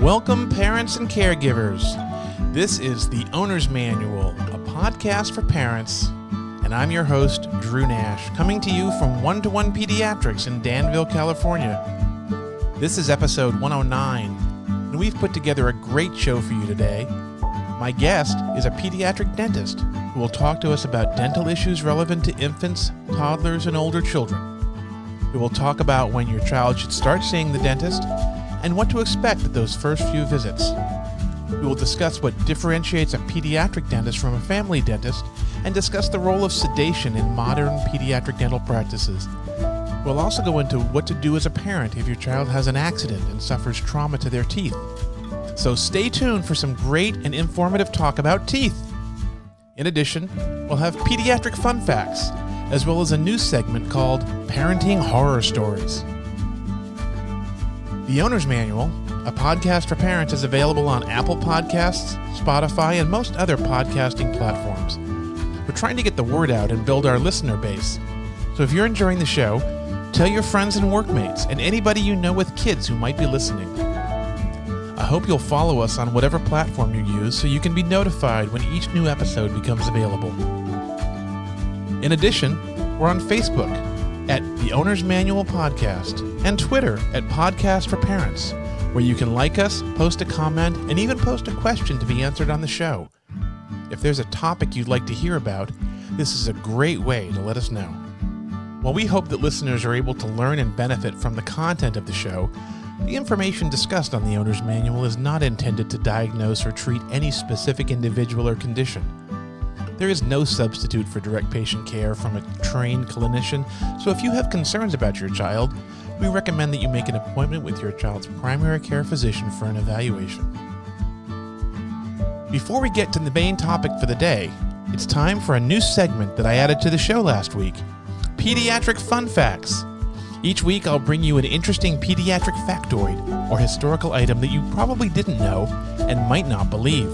Welcome, parents and caregivers. This is The Owner's Manual, a podcast for parents, and I'm your host, Drew Nash, coming to you from One-to-One Pediatrics in Danville, California. This is episode 109, and we've put together a great show for you today. My guest is a pediatric dentist who will talk to us about dental issues relevant to infants, toddlers, and older children. We will talk about when your child should start seeing the dentist and what to expect at those first few visits. We will discuss what differentiates a pediatric dentist from a family dentist and discuss the role of sedation in modern pediatric dental practices. We'll also go into what to do as a parent if your child has an accident and suffers trauma to their teeth. So stay tuned for some great and informative talk about teeth. In addition, we'll have Pediatric Fun Facts, as well as a new segment called Parenting Horror Stories. The Owner's Manual, a podcast for parents, is available on Apple Podcasts, Spotify, and most other podcasting platforms. We're trying to get the word out and build our listener base. So if you're enjoying the show, tell your friends and workmates and anybody you know with kids who might be listening. I hope you'll follow us on whatever platform you use so you can be notified when each new episode becomes available. In addition, we're on Facebook at The Owner's Manual Podcast and Twitter at Podcast for Parents, where you can like us, post a comment, and even post a question to be answered on the show. If there's a topic you'd like to hear about, this is a great way to let us know. While we hope that listeners are able to learn and benefit from the content of the show, the information discussed on the Owner's Manual is not intended to diagnose or treat any specific individual or condition. There is no substitute for direct patient care from a trained clinician, so if you have concerns about your child, we recommend that you make an appointment with your child's primary care physician for an evaluation. Before we get to the main topic for the day, it's time for a new segment that I added to the show last week, Pediatric Fun Facts. Each week I'll bring you an interesting pediatric factoid or historical item that you probably didn't know and might not believe.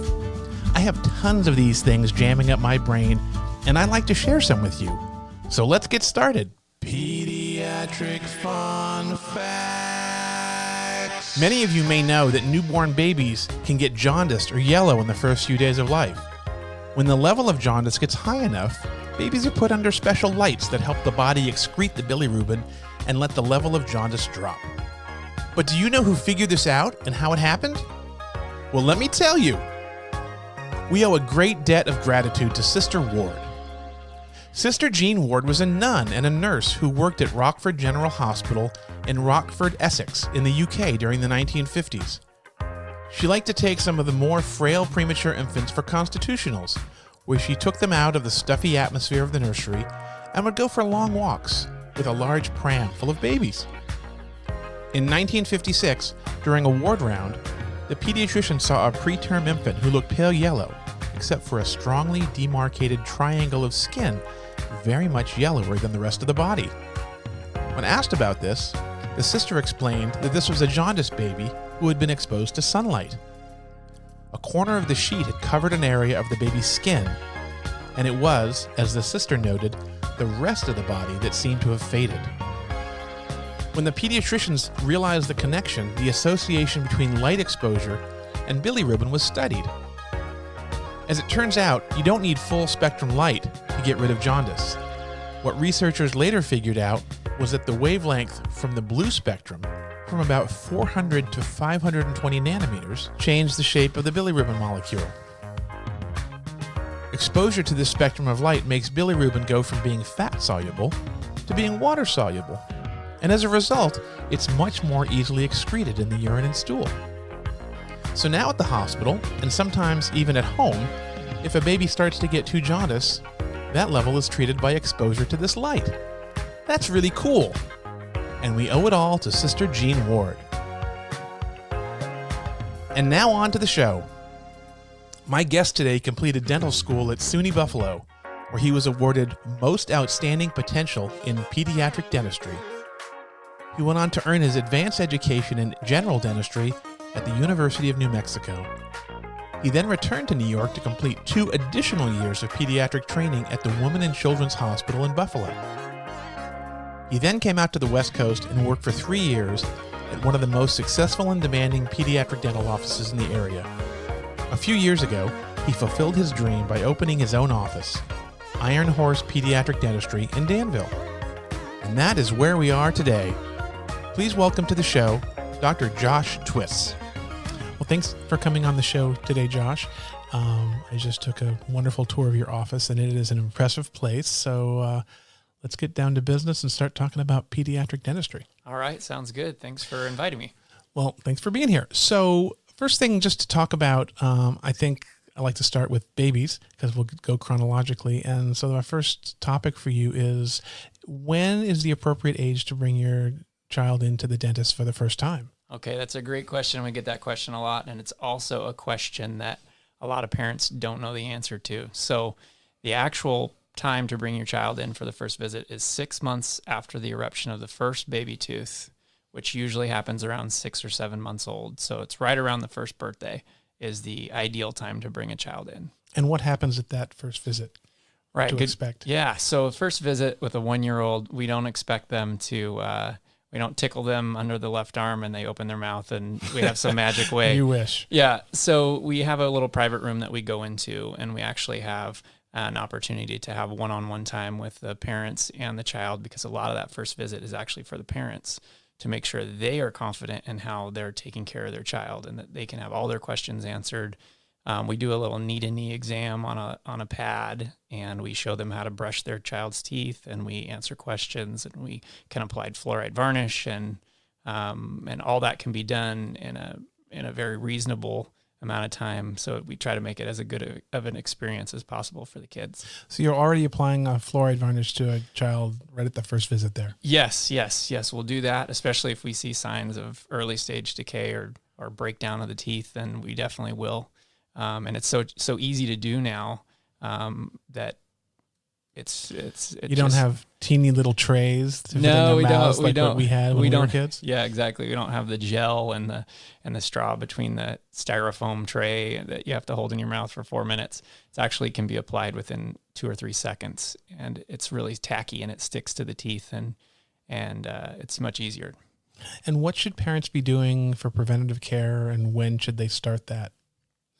I have tons of these things jamming up my brain, and I'd like to share some with you. So let's get started. Pediatric Fun Facts. Many of you may know that newborn babies can get jaundiced or yellow in the first few days of life. When the level of jaundice gets high enough, babies are put under special lights that help the body excrete the bilirubin and let the level of jaundice drop. But do you know who figured this out and how it happened? Well, let me tell you. We owe a great debt of gratitude to Sister Ward. Sister Jeanne Ward was a nun and a nurse who worked at Rockford General Hospital in Rockford, Essex, in the UK during the 1950s. She liked to take some of the more frail premature infants for constitutionals, where she took them out of the stuffy atmosphere of the nursery and would go for long walks with a large pram full of babies. In 1956, during a ward round, the pediatrician saw a preterm infant who looked pale yellow, except for a strongly demarcated triangle of skin, very much yellower than the rest of the body. When asked about this, the sister explained that this was a jaundiced baby who had been exposed to sunlight. A corner of the sheet had covered an area of the baby's skin, and it was, as the sister noted, the rest of the body that seemed to have faded. When the pediatricians realized the connection, the association between light exposure and bilirubin was studied. As it turns out, you don't need full spectrum light to get rid of jaundice. What researchers later figured out was that the wavelength from the blue spectrum, from about 400 to 520 nanometers, changed the shape of the bilirubin molecule. Exposure to this spectrum of light makes bilirubin go from being fat-soluble to being water-soluble. And as a result, it's much more easily excreted in the urine and stool. So now at the hospital, and sometimes even at home, if a baby starts to get too jaundiced, that level is treated by exposure to this light. That's really cool. And we owe it all to Sister Jeanne Ward. And now on to the show. My guest today completed dental school at SUNY Buffalo, where he was awarded Most Outstanding Potential in Pediatric Dentistry. He went on to earn his advanced education in general dentistry at the University of New Mexico. He then returned to New York to complete 2 additional years of pediatric training at the Women and Children's Hospital in Buffalo. He then came out to the West Coast and worked for 3 years at one of the most successful and demanding pediatric dental offices in the area. A few years ago, he fulfilled his dream by opening his own office, Iron Horse Pediatric Dentistry in Danville. And that is where we are today. Please welcome to the show, Dr. Josh Twiss. Well, thanks for coming on the show today, Josh. I just took a wonderful tour of your office, and it is an impressive place. So let's get down to business and start talking about pediatric dentistry. All right, sounds good. Thanks for inviting me. Well, thanks for being here. So first thing just to talk about, I think I like to start with babies because we'll go chronologically. And so my first topic for you is, when is the appropriate age to bring your child into the dentist for the first time? Okay, that's a great question. We get that question a lot, and it's also a question that a lot of parents don't know the answer to. So the actual time to bring your child in for the first visit is 6 months after the eruption of the first baby tooth, which usually happens around 6 or 7 months old. So it's right around the first birthday is the ideal time to bring a child in. And what happens at that first visit? Right. To expect? Yeah. So first visit with a 1-year-old, we don't expect them to, we don't tickle them under the left arm and they open their mouth and we have some magic way. You wish. Yeah. So we have a little private room that we go into, and we actually have an opportunity to have one-on-one time with the parents and the child, because a lot of that first visit is actually for the parents to make sure they are confident in how they're taking care of their child and that they can have all their questions answered. We do a little knee-to-knee exam on a pad, and we show them how to brush their child's teeth, and we answer questions, and we can apply fluoride varnish, and all that can be done in a very reasonable amount of time. So we try to make it as a good of an experience as possible for the kids. So you're already applying a fluoride varnish to a child right at the first visit there? Yes. We'll do that, especially if we see signs of early stage decay or breakdown of the teeth, then we definitely will. And it's so easy to do now that it's you don't have teeny little trays to fit in their mouths like what we had when we were kids? Yeah, exactly. We don't have the gel and the straw between the styrofoam tray that you have to hold in your mouth for 4 minutes. It actually can be applied within 2 or 3 seconds, and it's really tacky and it sticks to the teeth, and it's much easier. And what should parents be doing for preventative care, and when should they start that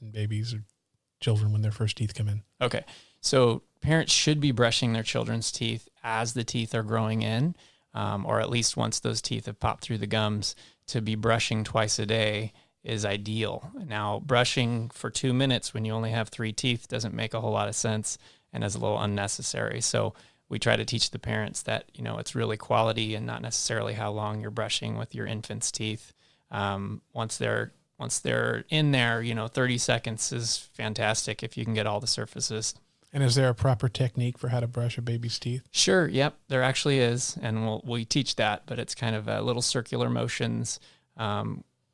in babies or children when their first teeth come in? Okay. So parents should be brushing their children's teeth as the teeth are growing in, or at least once those teeth have popped through the gums. To be brushing twice a day is ideal. Now, brushing for 2 minutes when you only have 3 teeth doesn't make a whole lot of sense and is a little unnecessary. So we try to teach the parents that, it's really quality and not necessarily how long you're brushing with your infant's teeth. Once they're in there, 30 seconds is fantastic if you can get all the surfaces. And is there a proper technique for how to brush a baby's teeth? Sure. Yep. There actually is. And we teach that, but it's kind of little circular motions.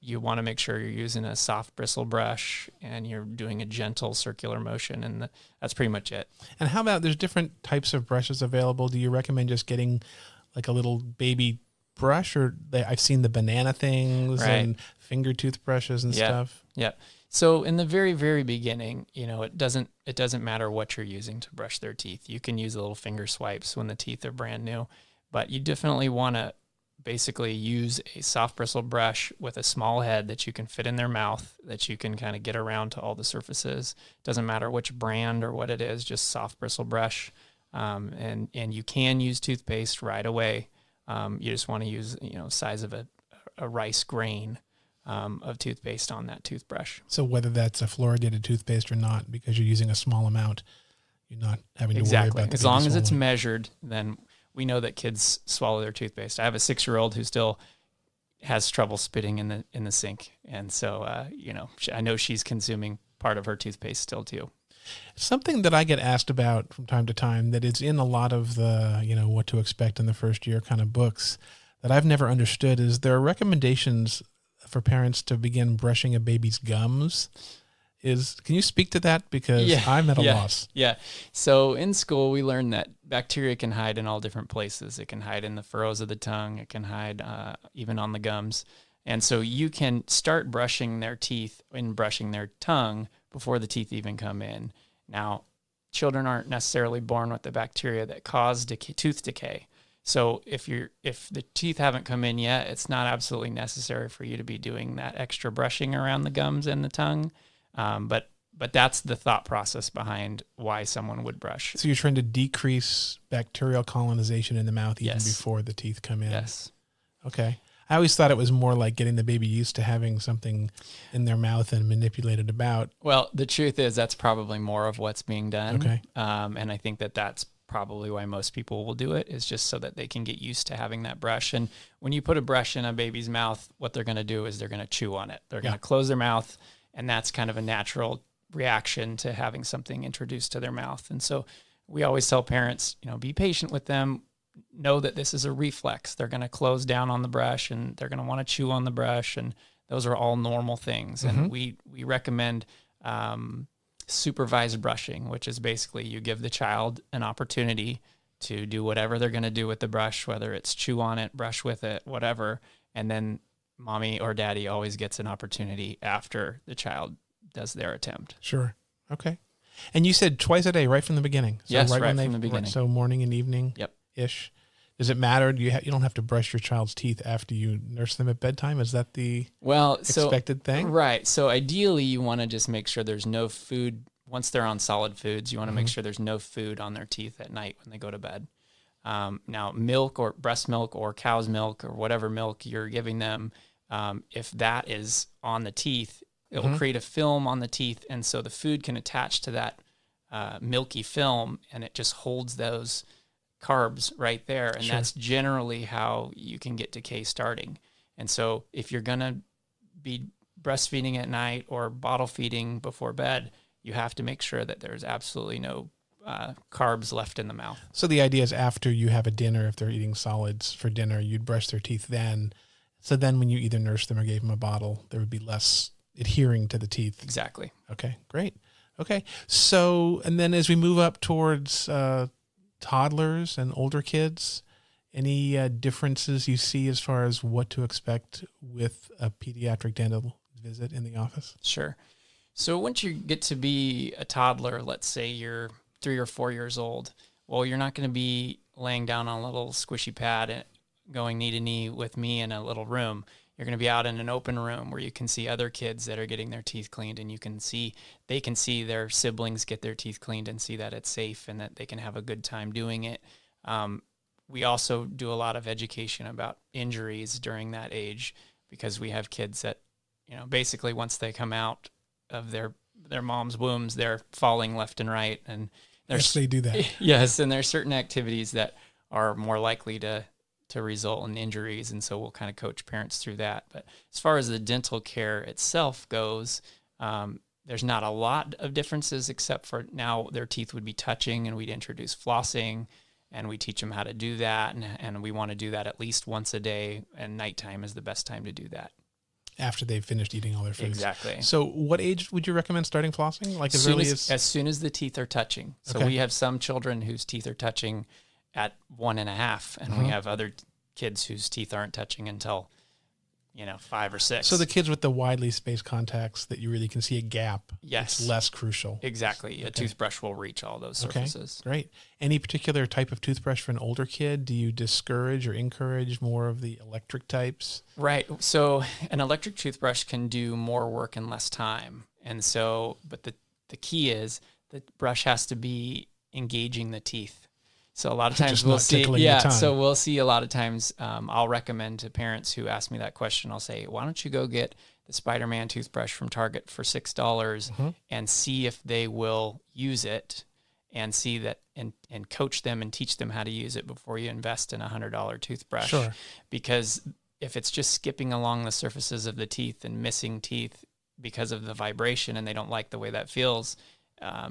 You want to make sure you're using a soft bristle brush and you're doing a gentle circular motion. And that's pretty much it. And how about, there's different types of brushes available. Do you recommend just getting like a little baby brush, or I've seen the banana things, right, and finger toothbrushes and stuff? Yeah. So in the very, very beginning, it doesn't matter what you're using to brush their teeth. You can use little finger swipes when the teeth are brand new, but you definitely want to basically use a soft bristle brush with a small head that you can fit in their mouth, that you can kind of get around to all the surfaces. Doesn't matter which brand or what it is, just soft bristle brush. And you can use toothpaste right away. You just want to use, size of a rice grain of toothpaste on that toothbrush. So whether that's a fluoridated toothpaste or not, because you're using a small amount, you're not having to worry about it. As long as it's measured, then we know that kids swallow their toothpaste. I have a 6-year-old who still has trouble spitting in the sink. And so, I know she's consuming part of her toothpaste still too. Something that I get asked about from time to time that is in a lot of the, what to expect in the first year kind of books that I've never understood is there are recommendations for parents to begin brushing a baby's gums. Can you speak to that? Because I'm at a loss. Yeah. So in school, we learned that bacteria can hide in all different places. It can hide in the furrows of the tongue. It can hide even on the gums. And so you can start brushing their teeth and brushing their tongue before the teeth even come in. Now, children aren't necessarily born with the bacteria that cause tooth decay. So if the teeth haven't come in yet, it's not absolutely necessary for you to be doing that extra brushing around the gums and the tongue. But that's the thought process behind why someone would brush. So you're trying to decrease bacterial colonization in the mouth even before the teeth come in. Yes. Okay. I always thought it was more like getting the baby used to having something in their mouth and manipulate it about. Well, the truth is that's probably more of what's being done. Okay. And I think that's probably why most people will do it, is just so that they can get used to having that brush. And when you put a brush in a baby's mouth, what they're going to do is they're going to chew on it. They're going to close their mouth, and that's kind of a natural reaction to having something introduced to their mouth. And so we always tell parents, be patient with them. Know that this is a reflex. They're going to close down on the brush, and they're going to want to chew on the brush, and those are all normal things. Mm-hmm. And we recommend supervised brushing, which is basically you give the child an opportunity to do whatever they're going to do with the brush, whether it's chew on it, brush with it, whatever. And then mommy or daddy always gets an opportunity after the child does their attempt. Sure. Okay. And you said twice a day, right from the beginning. So yes, right from the beginning. So morning and evening. Yep. Ish. Does it matter? You don't have to brush your child's teeth after you nurse them at bedtime? Is that the expected thing? Right. So ideally, you want to just make sure there's no food. Once they're on solid foods, you want to make sure there's no food on their teeth at night when they go to bed. Now, milk or breast milk or cow's milk or whatever milk you're giving them, if that is on the teeth, it will create a film on the teeth. And so the food can attach to that milky film, and it just holds those carbs right there. And that's generally how you can get decay starting. And so if you're going to be breastfeeding at night or bottle feeding before bed, you have to make sure that there's absolutely no carbs left in the mouth. So the idea is after you have a dinner, if they're eating solids for dinner, you'd brush their teeth then. So then when you either nursed them or gave them a bottle, there would be less adhering to the teeth. Exactly. Okay, great. Okay. So, and then as we move up towards toddlers and older kids, any differences you see as far as what to expect with a pediatric dental visit in the office? Sure. So once you get to be a toddler, let's say you're 3 or 4 years old, well, you're not going to be laying down on a little squishy pad and going knee to knee with me in a little room. You're going to be out in an open room where you can see other kids that are getting their teeth cleaned, and they can see their siblings get their teeth cleaned and see that it's safe and that they can have a good time doing it. We also do a lot of education about injuries during that age, because we have kids that, basically once they come out of their mom's wombs, they're falling left and right. And yes, they do that. Yes, and there's certain activities that are more likely to result in injuries, and so we'll kind of coach parents through that. But as far as the dental care itself goes, there's not a lot of differences, except for now their teeth would be touching, and we'd introduce flossing, and we teach them how to do that, and we want to do that at least once a day, and nighttime is the best time to do that. After they've finished eating all their foods. Exactly. So what age would you recommend starting flossing? Like as soon as the teeth are touching. So we have some children whose teeth are touching at 1.5, and we have other kids whose teeth aren't touching until 5 or 6. So the kids with the widely spaced contacts that you really can see a gap, yes, it's less crucial. Exactly. A toothbrush will reach all those surfaces. Okay, great. Any particular type of toothbrush for an older kid? Do you discourage or encourage more of the electric types? Right. So an electric toothbrush can do more work in less time. And so, but the key is the brush has to be engaging the teeth. So a lot of times we'll see, so we'll see a lot of times, I'll recommend to parents who ask me that question, I'll say, why don't you go get the Spider-Man toothbrush from Target for $6 and see if they will use it, and see that, and coach them and teach them how to use it before you invest in a $100 toothbrush. Sure. Because if it's just skipping along the surfaces of the teeth and missing teeth because of the vibration and they don't like the way that feels,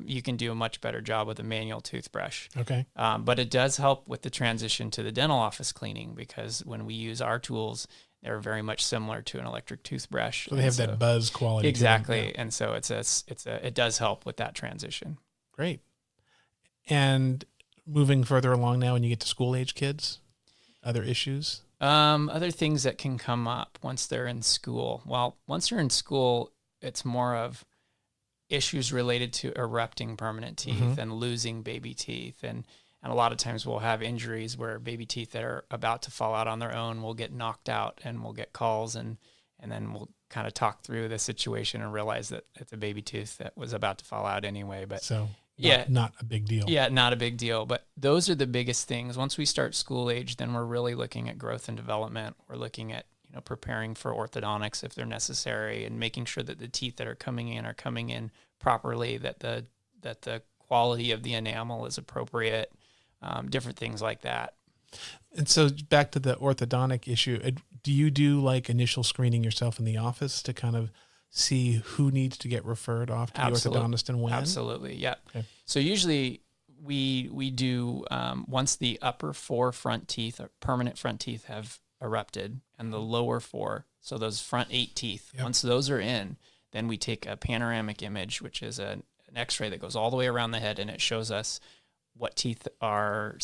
you can do a much better job with a manual toothbrush. Okay. But it does help with the transition to the dental office cleaning, because when we use our tools, they're very much similar to an electric toothbrush. So they have that buzz quality. Exactly. And so it does help with that transition. Great. And moving further along now, when you get to school age kids, other issues? Other things that can come up once they're in school. Well, once you're in school, it's more of issues related to erupting permanent teeth and losing baby teeth. And And a lot of times we'll have injuries where baby teeth that are about to fall out on their own will get knocked out, and we'll get calls, and then we'll kind of talk through the situation and realize that it's a baby tooth that was about to fall out anyway. But so yeah, not a big deal. Yeah, not a big deal. But those are the biggest things. Once we start school age, then we're really looking at growth and development. We're looking at, preparing for orthodontics if they're necessary, and making sure that the teeth that are coming in properly, that the quality of the enamel is appropriate, different things like that. And so back to the orthodontic issue, do you do like initial screening yourself in the office to kind of see who needs to get referred off to the orthodontist and when? Absolutely, yeah. Okay. So usually we do, once the upper 4 front teeth, or permanent front teeth, have erupted, and the lower 4, so those front 8 teeth, once those are in, then we take a panoramic image, which is an x-ray that goes all the way around the head, and it shows us what teeth are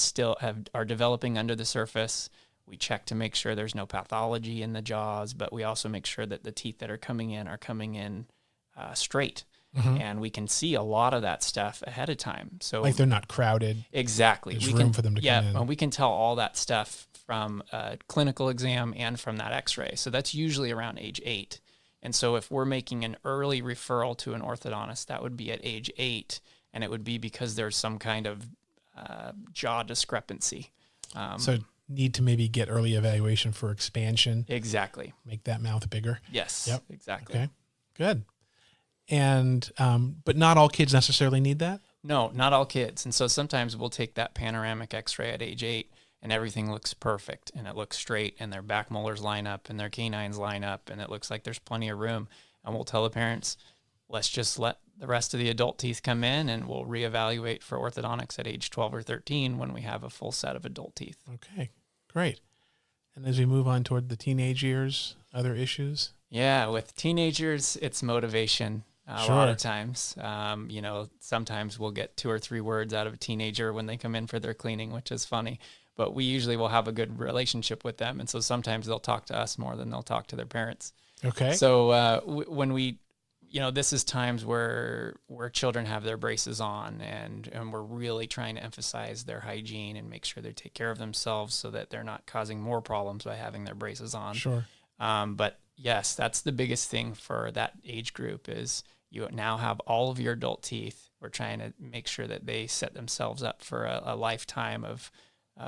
developing under the surface. We check to make sure there's no pathology in the jaws, but we also make sure that the teeth that are coming in straight. Mm-hmm. And we can see a lot of that stuff ahead of time. So like they're not crowded. Exactly. There's room for them to come in. And we can tell all that stuff from a clinical exam and from that x-ray. So that's usually around age 8. And so if we're making an early referral to an orthodontist, that would be at age 8, and it would be because there's some kind of jaw discrepancy. So need to maybe get early evaluation for expansion. Exactly. Make that mouth bigger. Yes. Yep. Exactly. Okay. Good. And but not all kids necessarily need that? No, not all kids. And so sometimes we'll take that panoramic x-ray at age 8, and everything looks perfect, and it looks straight, and their back molars line up, and their canines line up, and it looks like there's plenty of room. And we'll tell the parents, let's just let the rest of the adult teeth come in, and we'll reevaluate for orthodontics at age 12 or 13 when we have a full set of adult teeth. Okay, great. And as we move on toward the teenage years, other issues? Yeah, with teenagers, it's motivation. A lot of times, sometimes we'll get 2 or 3 words out of a teenager when they come in for their cleaning, which is funny. But we usually will have a good relationship with them. And so sometimes they'll talk to us more than they'll talk to their parents. Okay. So when we, this is times where children have their braces on, and we're really trying to emphasize their hygiene and make sure they take care of themselves so that they're not causing more problems by having their braces on. Sure. But yes, that's the biggest thing for that age group is you now have all of your adult teeth. We're trying to make sure that they set themselves up for a lifetime of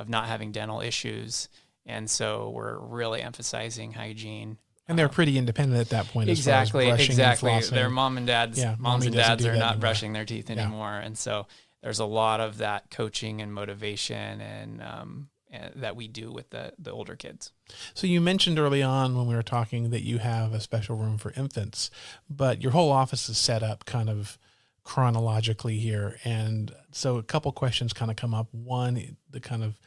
not having dental issues. And so we're really emphasizing hygiene. And they're pretty independent at that point. Exactly, as far as exactly. and flossing. Their moms and dads are not brushing their teeth Yeah. anymore. And so there's a lot of that coaching and motivation and that we do with the older kids. So you mentioned early on when we were talking that you have a special room for infants, but your whole office is set up kind of chronologically here. And so a couple questions kind of come up. One, the kind of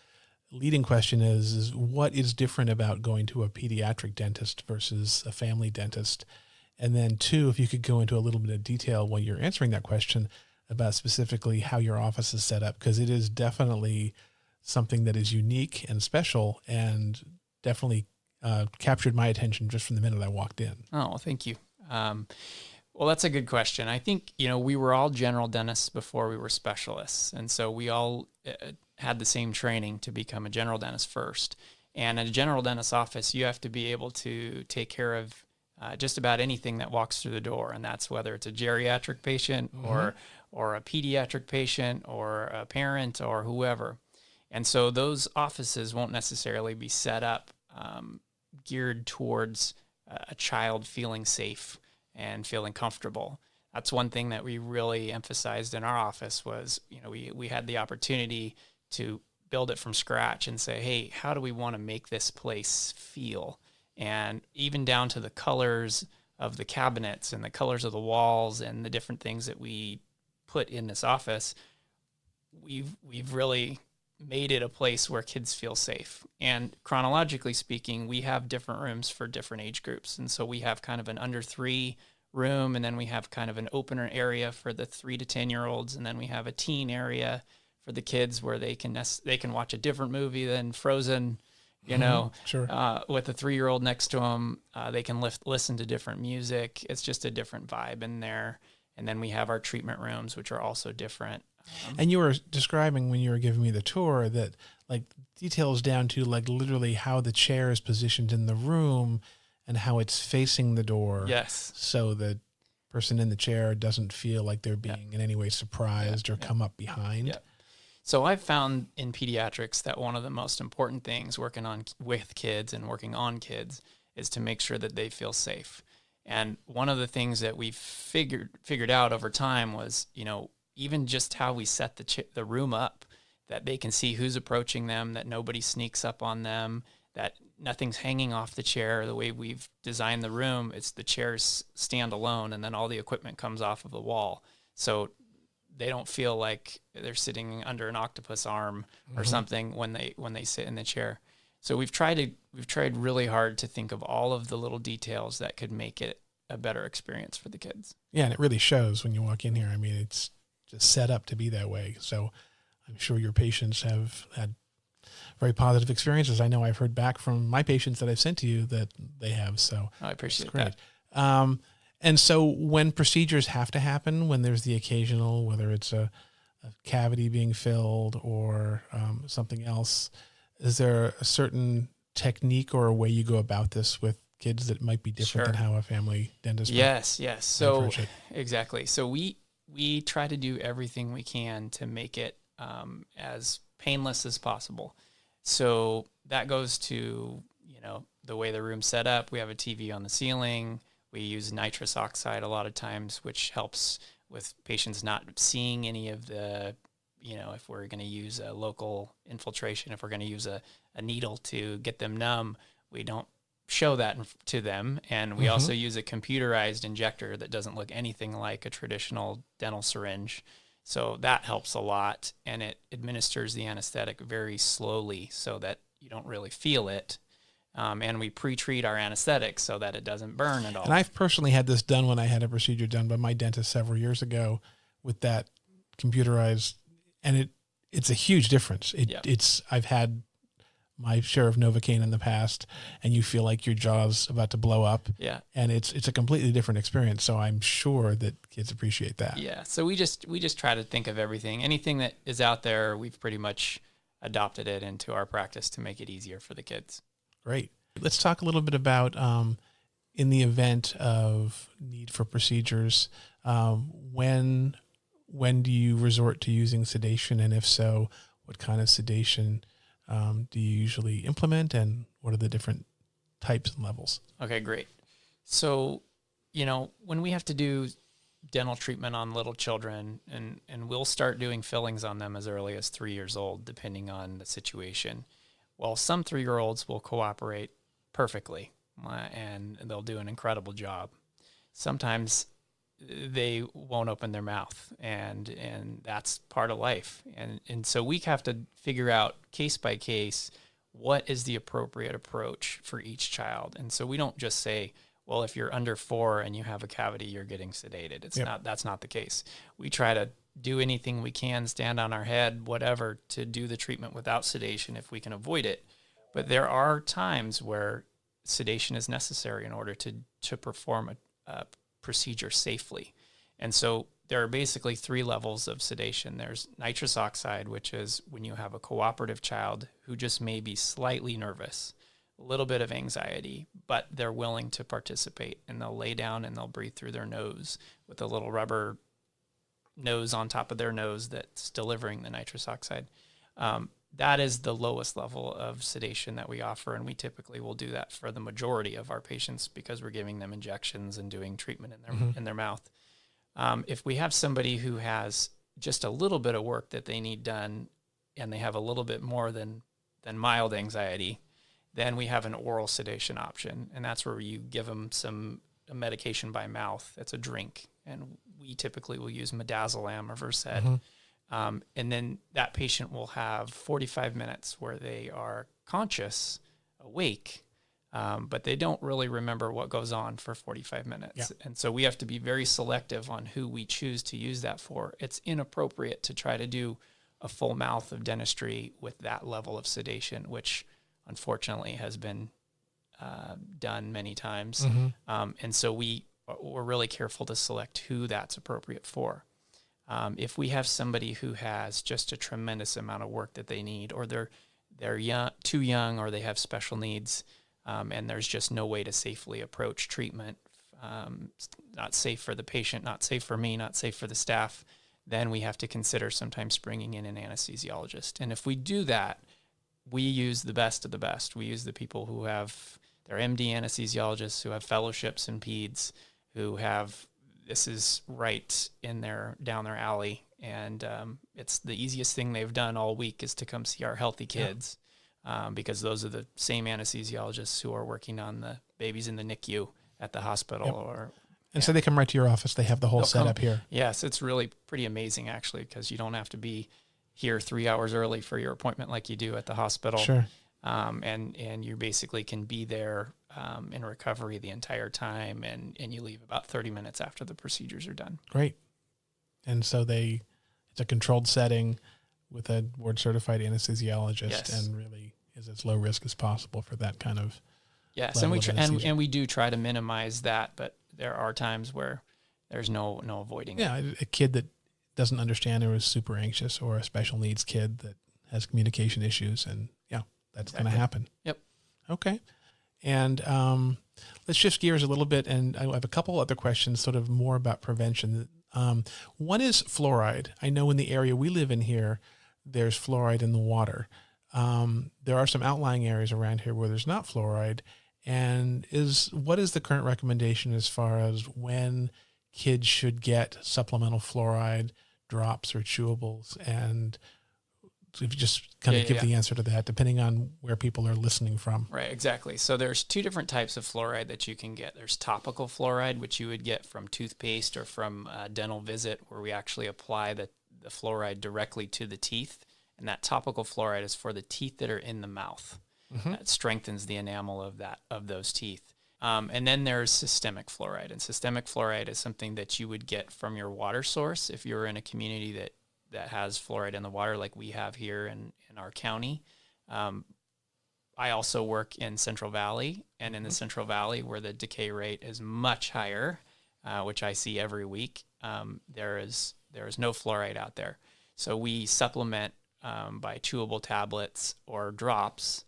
leading question is what is different about going to a pediatric dentist versus a family dentist? And then 2, if you could go into a little bit of detail while you're answering that question about specifically how your office is set up, because it is definitely something that is unique and special and definitely captured my attention just from the minute I walked in. Oh, thank you. Well, that's a good question. I think, we were all general dentists before we were specialists. And so we all had the same training to become a general dentist first. And in a general dentist's office, you have to be able to take care of just about anything that walks through the door. And that's whether it's a geriatric patient or a pediatric patient or a parent or whoever. And so those offices won't necessarily be set up geared towards a child feeling safe and feeling comfortable. That's one thing that we really emphasized in our office was, we had the opportunity to build it from scratch and say, hey, how do we want to make this place feel? And even down to the colors of the cabinets and the colors of the walls and the different things that we put in this office, we've really made it a place where kids feel safe. And chronologically speaking, we have different rooms for different age groups. And so we have kind of an under 3 room, and then we have kind of an opener area for the 3 to 10-year-olds, and then we have a teen area for the kids where they can watch a different movie than Frozen, Sure. with a 3-year-old next to them. They can listen to different music. It's just a different vibe in there. And then we have our treatment rooms, which are also different. And you were describing when you were giving me the tour that like details down to like literally how the chair is positioned in the room and how it's facing the door. Yes. So the person in the chair doesn't feel like they're being in any way surprised or come up behind. Yeah. So I've found in pediatrics that one of the most important things working on with kids and working on kids is to make sure that they feel safe. And one of the things that we figured out over time was, even just how we set the room up, that they can see who's approaching them, that nobody sneaks up on them, that nothing's hanging off the chair. The way we've designed the room, it's the chairs stand alone, and then all the equipment comes off of the wall. So they don't feel like they're sitting under an octopus arm or something when they sit in the chair. So we've tried really hard to think of all of the little details that could make it a better experience for the kids. Yeah, and it really shows when you walk in here. I mean, it's just set up to be that way. So I'm sure your patients have had very positive experiences. I know I've heard back from my patients that I've sent to you that they have. So I appreciate great. that. And so when procedures have to happen, when there's the occasional, whether it's a cavity being filled or something else, is there a certain technique or a way you go about this with kids that might be different than how a family dentist Yes. So exactly. So we try to do everything we can to make it as painless as possible. So that goes to, the way the room's set up. We have a TV on the ceiling. We use nitrous oxide a lot of times, which helps with patients not seeing any of the, if we're going to use a local infiltration, if we're going to use a needle to get them numb, we don't show that to them. And we also use a computerized injector that doesn't look anything like a traditional dental syringe. So that helps a lot. And it administers the anesthetic very slowly so that you don't really feel it. And we pre-treat our anesthetic so that it doesn't burn at all. And I've personally had this done when I had a procedure done by my dentist several years ago with that computerized, and it's a huge difference. I've had my share of Novocaine in the past, and you feel like your jaw's about to blow up. Yeah. And it's a completely different experience. So I'm sure that kids appreciate that. Yeah. So we just try to think of everything. Anything that is out there, we've pretty much adopted it into our practice to make it easier for the kids. Great. Let's talk a little bit about in the event of need for procedures, when do you resort to using sedation? And if so, what kind of sedation do you usually implement, and what are the different types and levels? Okay, great. So, when we have to do dental treatment on little children, and we'll start doing fillings on them as early as 3 years old, depending on the situation. Well, some 3-year-olds will cooperate perfectly, and they'll do an incredible job. Sometimes they won't open their mouth, and that's part of life. And so we have to figure out case by case what is the appropriate approach for each child. And so we don't just say, well, if you're under 4 and you have a cavity, you're getting sedated. That's not the case. We try to do anything we can, stand on our head, whatever, to do the treatment without sedation if we can avoid it. But there are times where sedation is necessary in order to perform a procedure safely. And so there are basically 3 levels of sedation. There's nitrous oxide, which is when you have a cooperative child who just may be slightly nervous, a little bit of anxiety, but they're willing to participate, and they'll lay down and they'll breathe through their nose with a little rubber nose on top of their nose that's delivering the nitrous oxide. That is the lowest level of sedation that we offer, and we typically will do that for the majority of our patients because we're giving them injections and doing treatment in their mouth. If we have somebody who has just a little bit of work that they need done, and they have a little bit more than mild anxiety, then we have an oral sedation option, and that's where you give them a medication by mouth. It's a drink, and we typically will use midazolam or Versed. And then that patient will have 45 minutes where they are conscious, awake, but they don't really remember what goes on for 45 minutes. Yeah. And so we have to be very selective on who we choose to use that for. It's inappropriate to try to do a full mouth of dentistry with that level of sedation, which unfortunately has been done many times. And so we we're really careful to select who that's appropriate for. If we have somebody who has just a tremendous amount of work that they need, or they're young, too young, or they have special needs, and there's just no way to safely approach treatment, not safe for the patient, not safe for me, not safe for the staff, then we have to consider sometimes bringing in an anesthesiologist. And if we do that, we use the best of the best. We use the people who have their MD anesthesiologists, who have fellowships in peds, who have, this is right in down their alley. And it's the easiest thing they've done all week is to come see our healthy kids, because those are the same anesthesiologists who are working on the babies in the NICU at the hospital. And so they come right to your office. They have the whole setup here. Yes, it's really pretty amazing, actually, because you don't have to be here 3 hours early for your appointment like you do at the hospital. Sure. And you basically can be there in recovery the entire time, and you leave about 30 minutes after the procedures are done. Great. And so it's a controlled setting with a board-certified anesthesiologist, Yes. and really is as low risk as possible for that kind of Yes, and we do try to minimize that, but there are times where there's no avoiding it. Yeah, a kid that doesn't understand or is super anxious, or a special needs kid that has communication issues, and that's going to happen. Yep. Okay. And let's shift gears a little bit, and I have a couple other questions sort of more about prevention. One is fluoride. I know in the area we live in here, there's fluoride in the water. There are some outlying areas around here where there's not fluoride. And what is the current recommendation as far as when kids should get supplemental fluoride drops or chewables? And if you just kind of give the answer to that, depending on where people are listening from. Right, exactly. So there's two different types of fluoride that you can get. There's topical fluoride, which you would get from toothpaste or from a dental visit, where we actually apply the fluoride directly to the teeth. And that topical fluoride is for the teeth that are in the mouth. Mm-hmm. That strengthens the enamel of those teeth. And then there's systemic fluoride. And systemic fluoride is something that you would get from your water source if you're in a community that has fluoride in the water like we have here in our county. I also work in Central Valley, and in the Central Valley, where the decay rate is much higher, which I see every week, there is no fluoride out there. So we supplement by chewable tablets or drops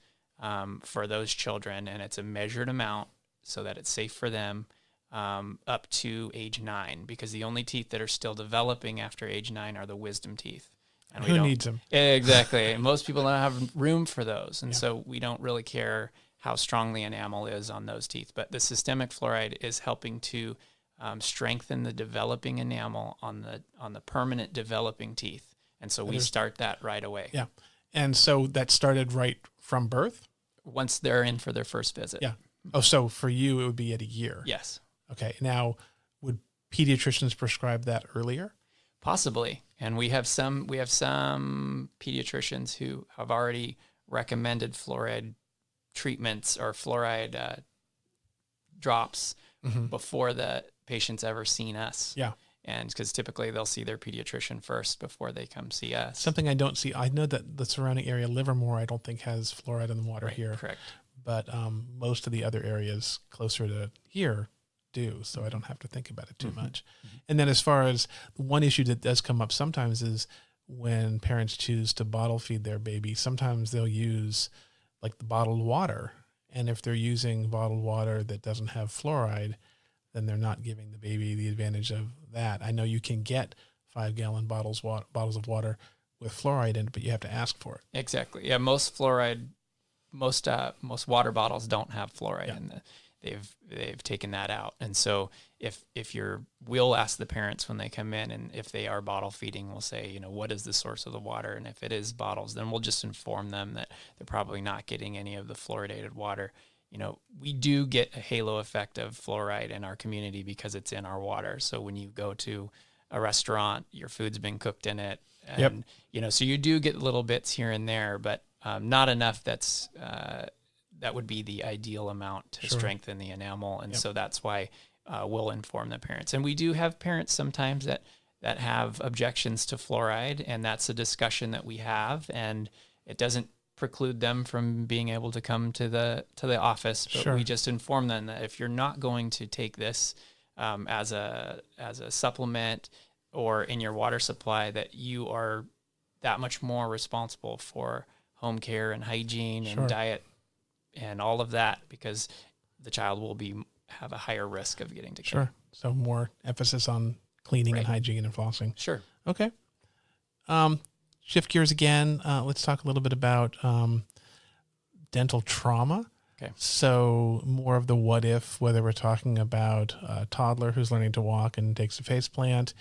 for those children, and it's a measured amount so that it's safe for them up to age 9, because the only teeth that are still developing after age 9 are the wisdom teeth. And who needs them? Exactly. Most people don't have room for those, and so we don't really care how strong the enamel is on those teeth. But the systemic fluoride is helping to strengthen the developing enamel on the permanent developing teeth, and so we start that right away. Yeah, and so that started right from birth? Once they're in for their first visit. Yeah. Oh, so for you, it would be at a year. Yes. Okay. Now, would pediatricians prescribe that earlier? Possibly. And we have some pediatricians who have already recommended fluoride treatments or fluoride drops before the patient's ever seen us. Yeah. And because typically they'll see their pediatrician first before they come see us. Something I don't see. I know that the surrounding area, Livermore, I don't think has fluoride in the water here. Correct. But most of the other areas closer to here do, so I don't have to think about it too much. And then as far as one issue that does come up sometimes is when parents choose to bottle feed their baby, sometimes they'll use like the bottled water. And if they're using bottled water that doesn't have fluoride, then they're not giving the baby the advantage of that. I know you can get 5-gallon bottles of water with fluoride in it, but you have to ask for it. Exactly. Yeah, most water bottles don't have fluoride in the. They've taken that out, and so we'll ask the parents when they come in, and if they are bottle feeding, we'll say, what is the source of the water, and if it is bottles, then we'll just inform them that they're probably not getting any of the fluoridated water. We do get a halo effect of fluoride in our community because it's in our water. So when you go to a restaurant, your food's been cooked in it, and so you do get little bits here and there, but not enough that would be the ideal amount to strengthen the enamel. And so that's why we'll inform the parents. And we do have parents sometimes that have objections to fluoride, and that's a discussion that we have, and it doesn't preclude them from being able to come to the office, but we just inform them that if you're not going to take this, as a supplement or in your water supply, that you are that much more responsible for home care and hygiene and diet and all of that, because the child will have a higher risk of getting to care. Sure. So more emphasis on cleaning and hygiene and flossing. Sure. Okay. Shift gears again. Let's talk a little bit about dental trauma. Okay. So more of the what if, whether we're talking about a toddler who's learning to walk and takes a face plant,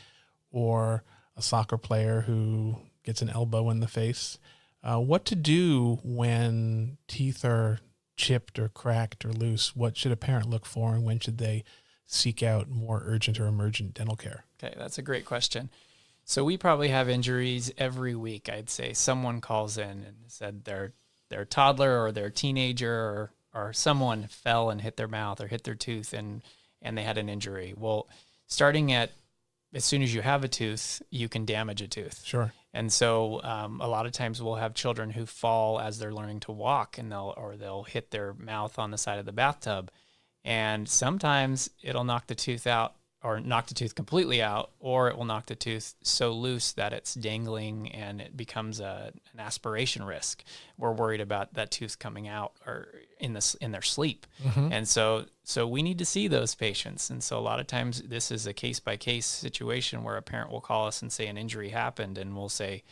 or a soccer player who gets an elbow in the face. What to do when teeth are chipped or cracked or loose? What should a parent look for, and when should they seek out more urgent or emergent dental care? Okay, that's a great question. So we probably have injuries every week. I'd say someone calls in and said their toddler or their teenager or someone fell and hit their mouth or hit their tooth and they had an injury. Well, starting at as soon as you have a tooth, you can damage a tooth. Sure. And so a lot of times we'll have children who fall as they're learning to walk, and they'll hit their mouth on the side of the bathtub. And sometimes it'll knock the tooth out, or knock the tooth completely out, or it will knock the tooth so loose that it's dangling and it becomes an aspiration risk. We're worried about that tooth coming out or in their sleep. Mm-hmm. And so we need to see those patients. And so a lot of times this is a case by case situation where a parent will call us and say an injury happened, and we'll say,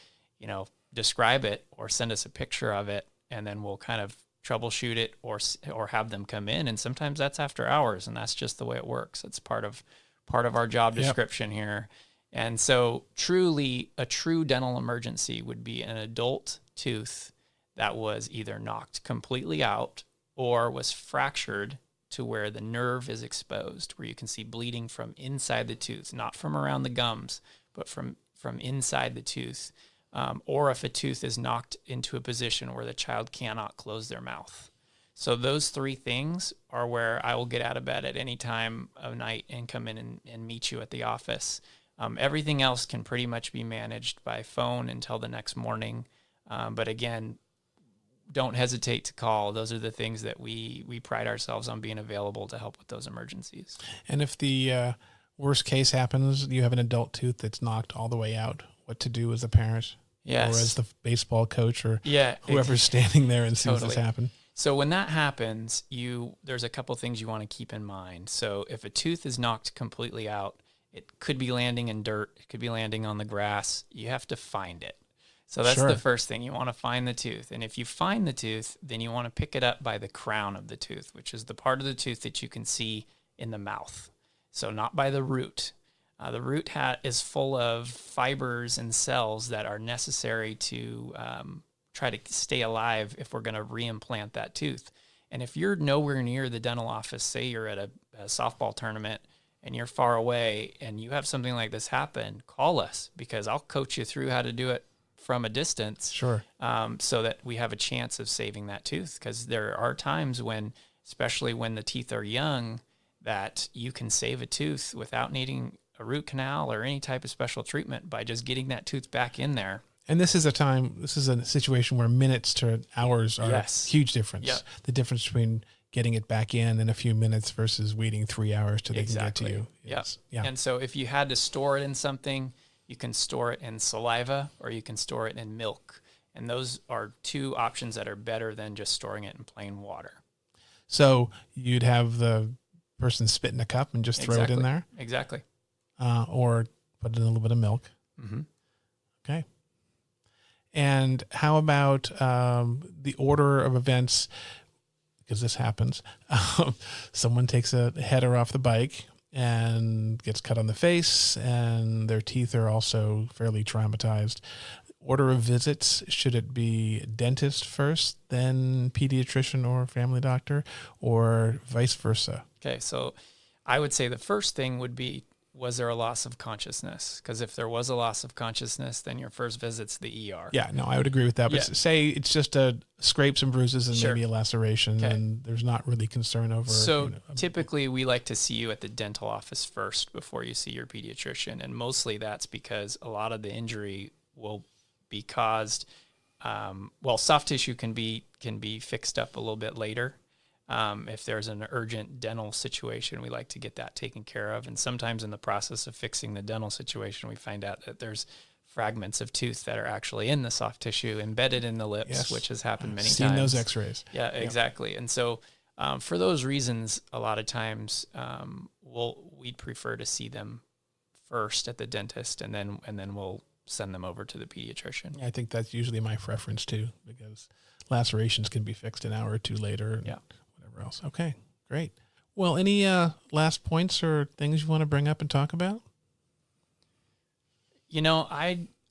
describe it or send us a picture of it, and then we'll kind of troubleshoot it or have them come in. And sometimes that's after hours, and that's just the way it works. It's part of our job description here. And so truly a true dental emergency would be an adult tooth that was either knocked completely out or was fractured to where the nerve is exposed, where you can see bleeding from inside the tooth, not from around the gums, but from inside the tooth. Or if a tooth is knocked into a position where the child cannot close their mouth. So those three things are where I will get out of bed at any time of night and come in and meet you at the office. Everything else can pretty much be managed by phone until the next morning. But again, don't hesitate to call. Those are the things that we pride ourselves on being available to help with those emergencies. And if the worst case happens, you have an adult tooth that's knocked all the way out, what to do as a parent? Yes. Or as the baseball coach or whoever's standing there and sees this happen? So when that happens, there's a couple things you want to keep in mind. So if a tooth is knocked completely out, it could be landing in dirt, it could be landing on the grass. You have to find it. So that's the first thing. You want to find the tooth. And if you find the tooth, then you want to pick it up by the crown of the tooth, which is the part of the tooth that you can see in the mouth. So not by the root. The root is full of fibers and cells that are necessary to try to stay alive if we're going to reimplant that tooth. And if you're nowhere near the dental office, say you're at a softball tournament and you're far away and you have something like this happen, call us, because I'll coach you through how to do it from a distance. Sure. So that we have a chance of saving that tooth, because there are times when, especially when the teeth are young, that you can save a tooth without needing a root canal or any type of special treatment by just getting that tooth back in there. And this is a situation where minutes to hours are a huge difference. Yep. The difference between getting it back in a few minutes versus waiting 3 hours till they can get to you. Yes. Yeah. And so if you had to store it in something, you can store it in saliva or you can store it in milk. And those are two options that are better than just storing it in plain water. So you'd have the person spit in a cup and just throw it in there? Exactly. Or put it in a little bit of milk. Mm-hmm. Okay. And how about the order of events? Because this happens. Someone takes a header off the bike and gets cut on the face, and their teeth are also fairly traumatized. Order of visits, should it be dentist first, then pediatrician or family doctor, or vice versa? Okay, so I would say the first thing would be, was there a loss of consciousness? Because if there was a loss of consciousness, then your first visit's the ER. Yeah, no, I would agree with that. But say it's just scrapes and bruises and maybe a laceration, and there's not really concern over. So typically we like to see you at the dental office first before you see your pediatrician. And mostly that's because a lot of the injury will be caused, soft tissue can be fixed up a little bit later. If there's an urgent dental situation, we like to get that taken care of. And sometimes in the process of fixing the dental situation, we find out that there's fragments of tooth that are actually in the soft tissue embedded in the lips, Yes. which has happened many Seen times. those x-rays. Yeah, exactly. And so for those reasons, a lot of times we'd prefer to see them first at the dentist, and then we'll send them over to the pediatrician. I think that's usually my preference too, because lacerations can be fixed an hour or two later. And whatever else. Okay, great. Well, any last points or things you want to bring up and talk about?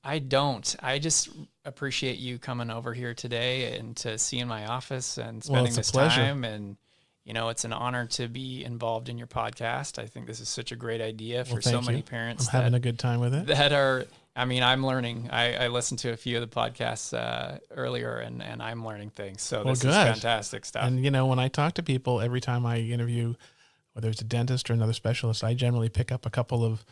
I don't. I just appreciate you coming over here today and to see in my office and spending this time. And, it's an honor to be involved in your podcast. I think this is such a great idea for so many parents. I'm having a good time with it. I'm learning. I listened to a few of the podcasts earlier, and I'm learning things. So this is fantastic stuff. And, when I talk to people, every time I interview, whether it's a dentist or another specialist, I generally pick up a couple of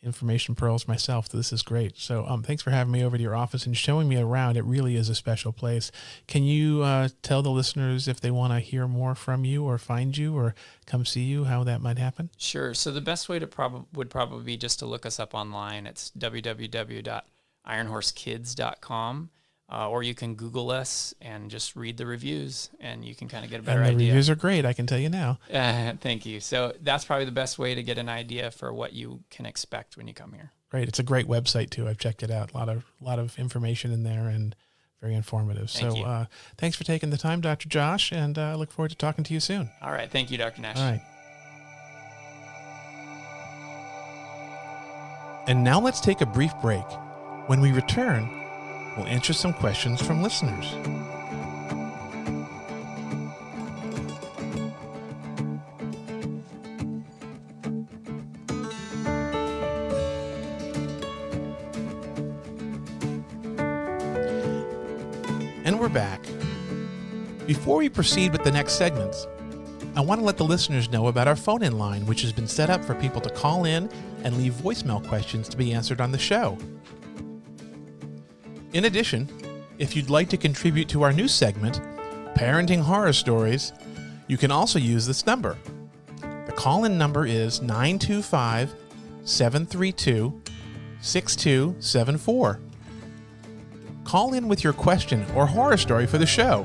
information pearls myself. This is great. So thanks for having me over to your office and showing me around. It really is a special place. Can you tell the listeners if they want to hear more from you or find you or come see you, how that might happen? Sure. So the best way to would probably be just to look us up online. It's www.ironhorsekids.com. Or you can Google us and just read the reviews, and you can kind of get a better idea. The reviews are great, I can tell you now. Thank you. So that's probably the best way to get an idea for what you can expect when you come here. Great. It's a great website, too. I've checked it out. A lot of information in there and very informative. So thanks for taking the time, Dr. Josh, and I look forward to talking to you soon. All right. Thank you, Dr. Nash. All right. And now let's take a brief break. When we return, we'll answer some questions from listeners. And we're back. Before we proceed with the next segments, I want to let the listeners know about our phone-in line, which has been set up for people to call in and leave voicemail questions to be answered on the show. In addition, if you'd like to contribute to our new segment, Parenting Horror Stories, you can also use this number. The call-in number is 925-732-6274. Call in with your question or horror story for the show.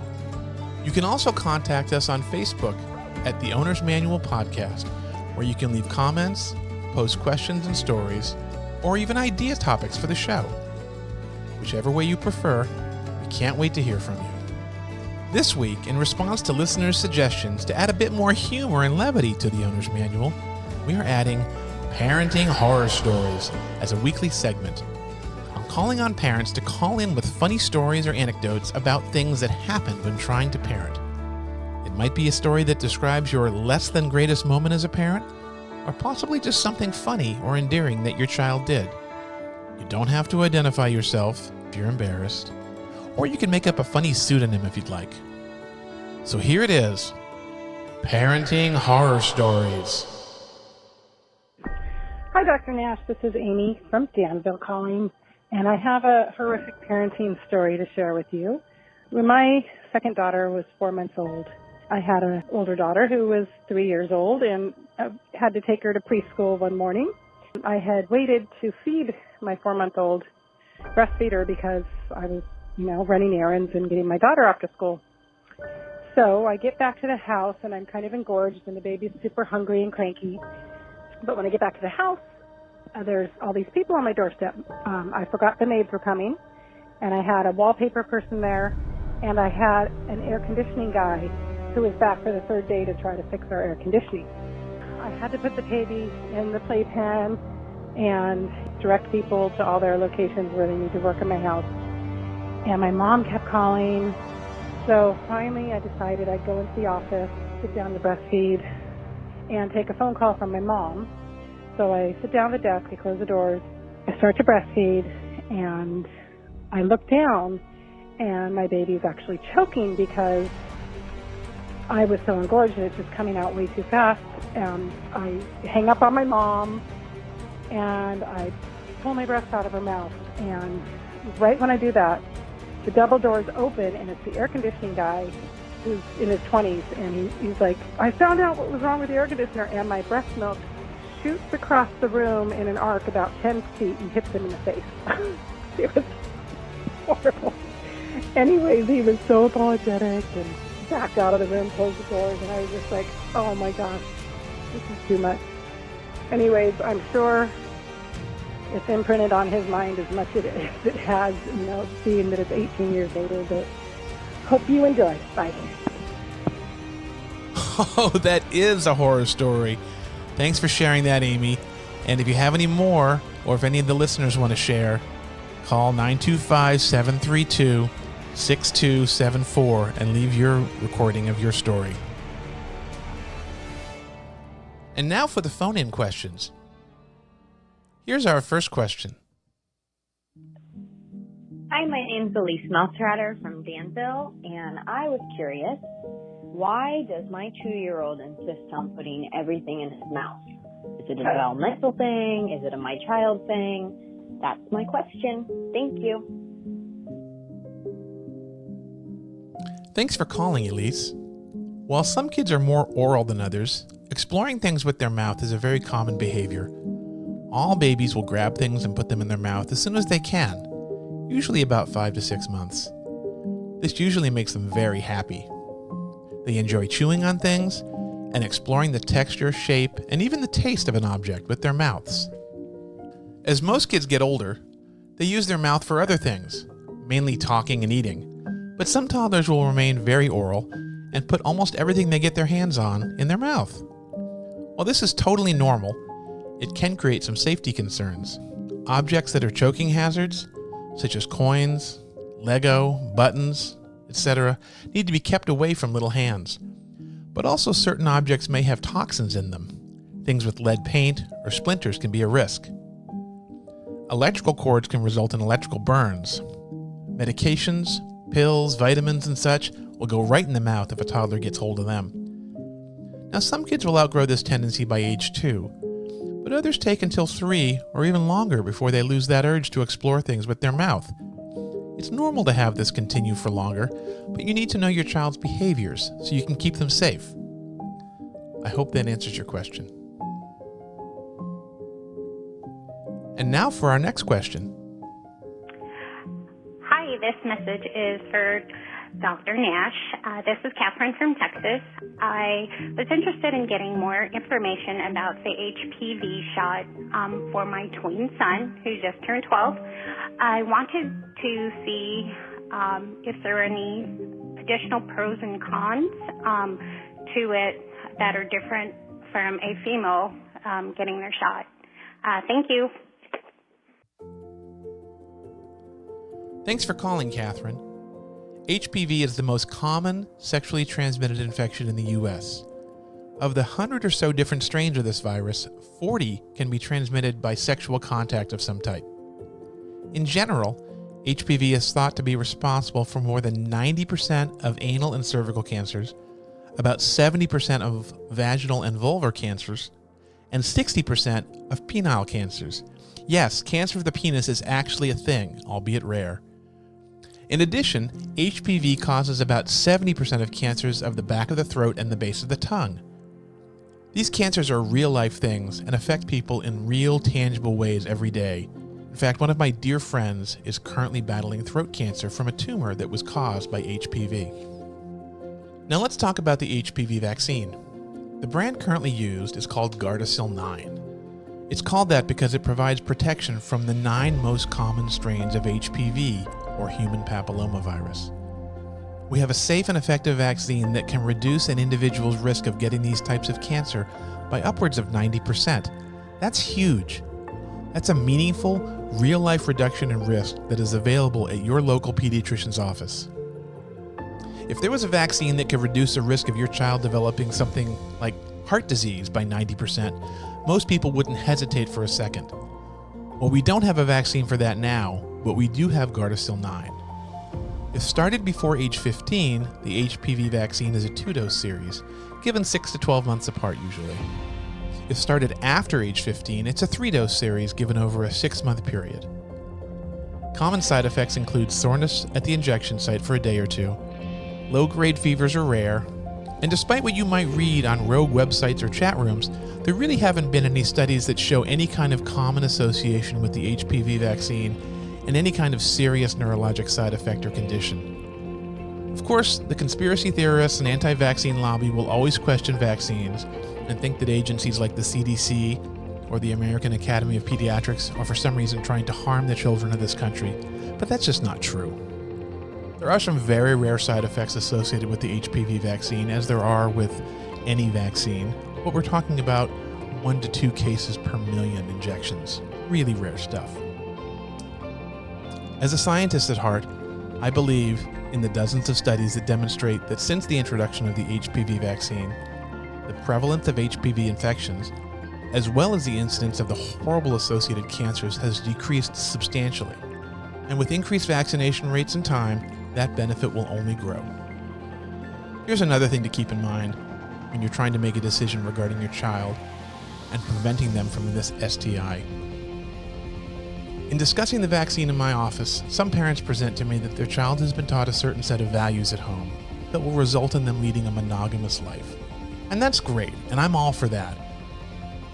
You can also contact us on Facebook at The Owner's Manual Podcast, where you can leave comments, post questions and stories, or even idea topics for the show. Whichever way you prefer, we can't wait to hear from you. This week, in response to listeners' suggestions to add a bit more humor and levity to the Owner's Manual, we are adding Parenting Horror Stories as a weekly segment. I'm calling on parents to call in with funny stories or anecdotes about things that happened when trying to parent. It might be a story that describes your less than greatest moment as a parent, or possibly just something funny or endearing that your child did. You don't have to identify yourself if you're embarrassed, or you can make up a funny pseudonym if you'd like. So here it is, Parenting Horror Stories. Hi, Dr. Nash. This is Amy from Danville calling, and I have a horrific parenting story to share with you. When my second daughter was 4 months old, I had an older daughter who was 3 years old and had to take her to preschool one morning. I had waited to feed my 4-month-old, breastfeed her because I was, running errands and getting my daughter off to school. So I get back to the house and I'm kind of engorged and the baby's super hungry and cranky. But when I get back to the house, there's all these people on my doorstep. I forgot the maids were coming, and I had a wallpaper person there, and I had an air conditioning guy who was back for the third day to try to fix our air conditioning. I had to put the baby in the playpen and direct people to all their locations where they need to work in my house. And my mom kept calling. So finally I decided I'd go into the office, sit down to breastfeed, and take a phone call from my mom. So I sit down at the desk, I close the doors, I start to breastfeed, and I look down, and my baby's actually choking because I was so engorged and it's just coming out way too fast. And I hang up on my mom, and I pull my breast out of her mouth. And right when I do that, the double doors open, and it's the air conditioning guy who's in his 20s, and he's like, I found out what was wrong with the air conditioner, and my breast milk shoots across the room in an arc about 10 feet and hits him in the face. It was horrible. Anyways, he was so apologetic and backed out of the room, closed the doors, and I was just like, oh my gosh, this is too much. Anyways, I'm sure it's imprinted on his mind as much as it has, being that it's 18 years later, but hope you enjoy. Bye. Oh, that is a horror story. Thanks for sharing that, Amy. And if you have any more, or if any of the listeners want to share, call 925-732-6274 and leave your recording of your story. And now for the phone-in questions. Here's our first question. Hi, my name's Elise Meltratter from Danville, and I was curious, why does my 2-year-old insist on putting everything in his mouth? Is it a developmental thing? Is it a my child thing? That's my question. Thank you. Thanks for calling, Elise. While some kids are more oral than others, exploring things with their mouth is a very common behavior. All babies will grab things and put them in their mouth as soon as they can, usually about 5 to 6 months. This usually makes them very happy. They enjoy chewing on things and exploring the texture, shape, and even the taste of an object with their mouths. As most kids get older, they use their mouth for other things, mainly talking and eating, but some toddlers will remain very oral and put almost everything they get their hands on in their mouth. While this is totally normal, it can create some safety concerns. Objects that are choking hazards, such as coins, Lego, buttons, etc., need to be kept away from little hands. But also certain objects may have toxins in them. Things with lead paint or splinters can be a risk. Electrical cords can result in electrical burns. Medications, pills, vitamins, and such will go right in the mouth if a toddler gets hold of them. Now, some kids will outgrow this tendency by age 2, but others take until 3 or even longer before they lose that urge to explore things with their mouth. It's normal to have this continue for longer, but you need to know your child's behaviors so you can keep them safe. I hope that answers your question. And now for our next question. Hi, this message is for Dr. Nash. This is Katherine from Texas. I was interested in getting more information about the HPV shot for my tween son, who just turned 12. I wanted to see if there are any additional pros and cons to it that are different from a female getting their shot. Thank you. Thanks for calling, Katherine. HPV is the most common sexually transmitted infection in the U.S. Of the 100 or so different strains of this virus, 40 can be transmitted by sexual contact of some type. In general, HPV is thought to be responsible for more than 90% of anal and cervical cancers, about 70% of vaginal and vulvar cancers, and 60% of penile cancers. Yes, cancer of the penis is actually a thing, albeit rare. In addition, HPV causes about 70% of cancers of the back of the throat and the base of the tongue. These cancers are real-life things and affect people in real, tangible ways every day. In fact, one of my dear friends is currently battling throat cancer from a tumor that was caused by HPV. Now let's talk about the HPV vaccine. The brand currently used is called Gardasil 9. It's called that because it provides protection from the 9 most common strains of HPV, or human papillomavirus. We have a safe and effective vaccine that can reduce an individual's risk of getting these types of cancer by upwards of 90%. That's huge. That's a meaningful, real-life reduction in risk that is available at your local pediatrician's office. If there was a vaccine that could reduce the risk of your child developing something like heart disease by 90%, most people wouldn't hesitate for a second. Well, we don't have a vaccine for that now, but we do have Gardasil 9. If started before age 15, the HPV vaccine is a 2-dose series, given 6 to 12 months apart usually. If started after age 15, it's a 3-dose series given over a 6-month period. Common side effects include soreness at the injection site for a day or two, Low-grade fevers are rare, and despite what you might read on rogue websites or chat rooms, there really haven't been any studies that show any kind of common association with the HPV vaccine and any kind of serious neurologic side effect or condition. Of course, the conspiracy theorists and anti-vaccine lobby will always question vaccines and think that agencies like the CDC or the American Academy of Pediatrics are for some reason trying to harm the children of this country, but that's just not true. There are some very rare side effects associated with the HPV vaccine, as there are with any vaccine, but we're talking about 1 to 2 cases per million injections. Really rare stuff. As a scientist at heart, I believe in the dozens of studies that demonstrate that since the introduction of the HPV vaccine, the prevalence of HPV infections, as well as the incidence of the horrible associated cancers, has decreased substantially. And with increased vaccination rates in time, that benefit will only grow. Here's another thing to keep in mind when you're trying to make a decision regarding your child and preventing them from this STI. In discussing the vaccine in my office, some parents present to me that their child has been taught a certain set of values at home that will result in them leading a monogamous life. And that's great, and I'm all for that.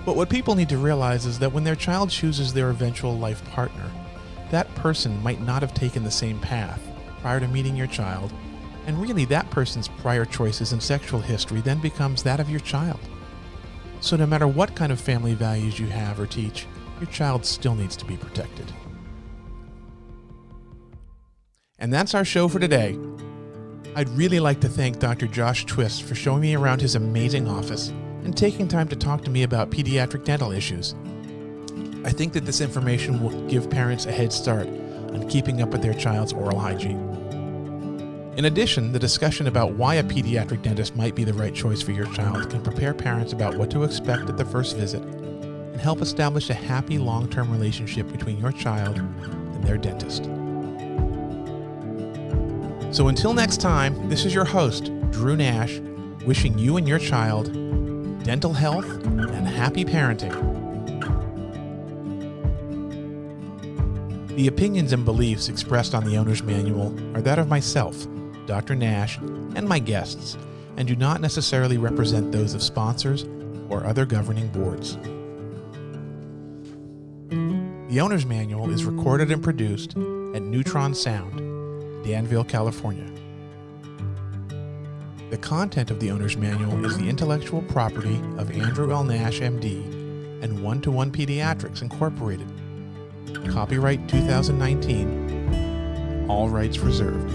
But what people need to realize is that when their child chooses their eventual life partner, that person might not have taken the same path prior to meeting your child, and really that person's prior choices and sexual history then becomes that of your child. So no matter what kind of family values you have or teach, your child still needs to be protected. And that's our show for today. I'd really like to thank Dr. Josh Twiss for showing me around his amazing office and taking time to talk to me about pediatric dental issues. I think that this information will give parents a head start on keeping up with their child's oral hygiene. In addition, the discussion about why a pediatric dentist might be the right choice for your child can prepare parents about what to expect at the first visit and help establish a happy long-term relationship between your child and their dentist. So until next time, this is your host, Drew Nash, wishing you and your child dental health and happy parenting. The opinions and beliefs expressed on the owner's manual are that of myself, Dr. Nash, and my guests, and do not necessarily represent those of sponsors or other governing boards. The owner's manual is recorded and produced at Neutron Sound, Danville, California. The content of the owner's manual is the intellectual property of Andrew L. Nash, MD, and One-to-One Pediatrics, Incorporated. Copyright 2019. All rights reserved.